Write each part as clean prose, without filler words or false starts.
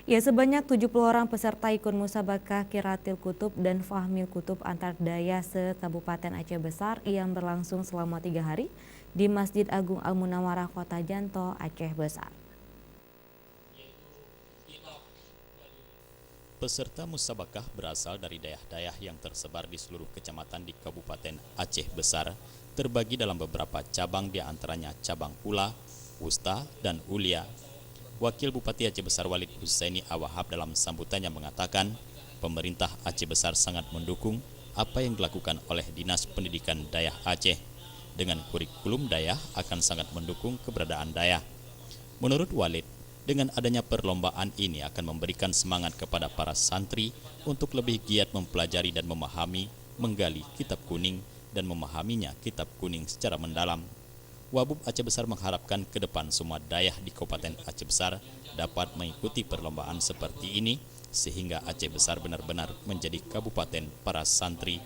Ya, sebanyak 70 orang peserta ikut musabakah Qiraatil Kutub dan Fahmil Kutub antar daya se-Kabupaten Aceh Besar yang berlangsung selama 3 hari di Masjid Agung Al-Munawarah Kota Janto, Aceh Besar. Peserta musabakah berasal dari daerah-daerah yang tersebar di seluruh kecamatan di Kabupaten Aceh Besar, terbagi dalam beberapa cabang, di antaranya cabang Ula, Wusta, dan Ulia. Wakil Bupati Aceh Besar Walid Husaini Awahab dalam sambutannya mengatakan, pemerintah Aceh Besar sangat mendukung apa yang dilakukan oleh Dinas Pendidikan Dayah Aceh. Dengan kurikulum Dayah akan sangat mendukung keberadaan Dayah. Menurut Walid, dengan adanya perlombaan ini akan memberikan semangat kepada para santri untuk lebih giat mempelajari dan memahami, menggali kitab kuning dan memahaminya kitab kuning secara mendalam. Wabub Aceh Besar mengharapkan ke depan semua dayah di Kabupaten Aceh Besar dapat mengikuti perlombaan seperti ini sehingga Aceh Besar benar-benar menjadi kabupaten para santri.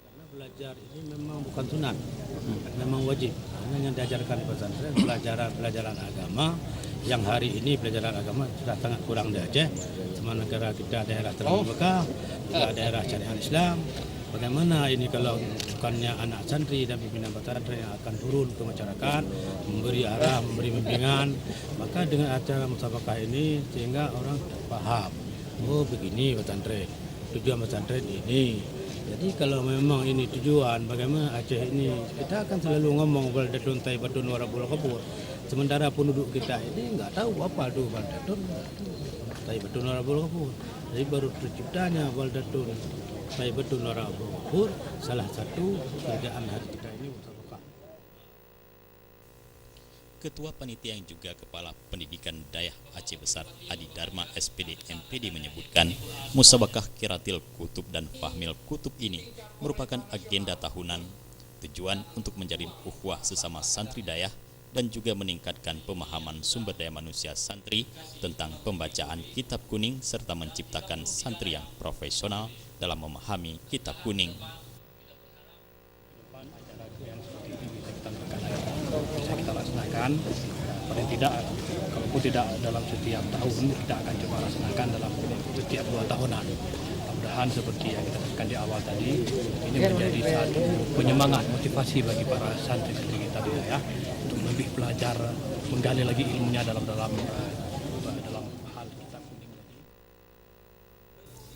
Karena belajar ini memang bukan sunat, memang wajib. Hanya yang diajarkan di pesantren pelajaran agama, yang hari ini pelajaran agama sudah sangat kurang di Aceh. Sementara kita daerah Terang Mekah, juga daerah syariat Islam. Bagaimana ini kalau bukannya anak santri dan pimpinan pesantren yang akan turun ke masyarakat, memberi arah, memberi bimbingan, maka dengan acara musabakah ini sehingga orang paham, oh begini pesantren, tujuan pesantren ini. Jadi kalau memang ini tujuan, bagaimana Aceh ini, kita akan selalu ngomong baldatun thayyibatun warabul ghafur. Sementara penduduk kita ini nggak tahu apa itu baldatun thayyibatun warabul ghafur. Jadi baru terciptanya baldatun thayyibatun warabul ghafur, salah satu kerjaan hari kita ini musabakah. Ketua Panitia yang juga Kepala Pendidikan Dayah Aceh Besar Adi Dharma SPD MPD menyebutkan musabakah Qiraatil Kutub dan Fahmil Kutub ini merupakan agenda tahunan, tujuan untuk menjalin ukhuwah sesama santri dayah dan juga meningkatkan pemahaman sumber daya manusia santri tentang pembacaan kitab kuning serta menciptakan santri yang profesional dalam memahami kitab kuning. Bisa kita laksanakan, paling tidak kalaupun tidak dalam setiap tahun, kita akan coba laksanakan dalam setiap 2 tahunan. Mudah-mudahan seperti yang kita lakukan di awal tadi, ini menjadi satu penyemangat, motivasi bagi para santri-santri kita di daerah untuk lebih belajar, menggali lagi ilmunya dalam hal kitab kuning tadi.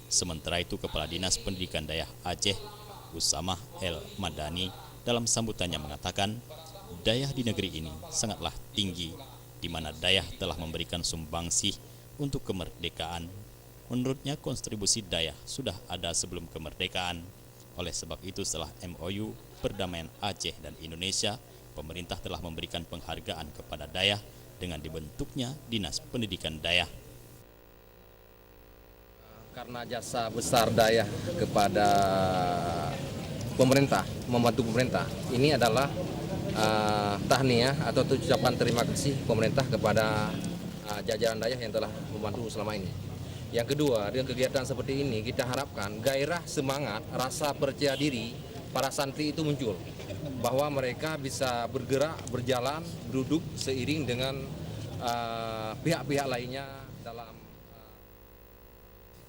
Sementara itu, Kepala Dinas Pendidikan Dayah Aceh, Usamah El Madani, dalam sambutannya mengatakan, dayah di negeri ini sangatlah tinggi, di mana dayah telah memberikan sumbangsih untuk kemerdekaan. Menurutnya, kontribusi dayah sudah ada sebelum kemerdekaan. Oleh sebab itu, setelah MOU Perdamaian Aceh dan Indonesia, pemerintah telah memberikan penghargaan kepada dayah dengan dibentuknya Dinas Pendidikan Dayah. Karena jasa besar dayah kepada pemerintah, membantu pemerintah, ini adalah tahniah atau ucapan terima kasih pemerintah kepada jajaran dayah yang telah membantu selama ini. Yang kedua, dengan kegiatan seperti ini kita harapkan gairah, semangat, rasa percaya diri para santri itu muncul, bahwa mereka bisa bergerak, berjalan, duduk seiring dengan pihak-pihak lainnya dalam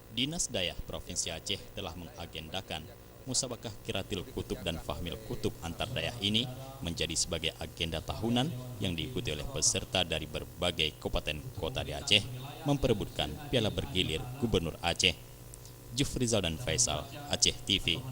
Dinas Dayah Provinsi Aceh telah mengagendakan musabakah Qiraatil Kutub dan Fahmil Kutub antar dayah ini menjadi sebagai agenda tahunan yang diikuti oleh peserta dari berbagai kabupaten kota di Aceh memperebutkan piala bergilir Gubernur Aceh. Jufrizal dan Faisal, Aceh TV.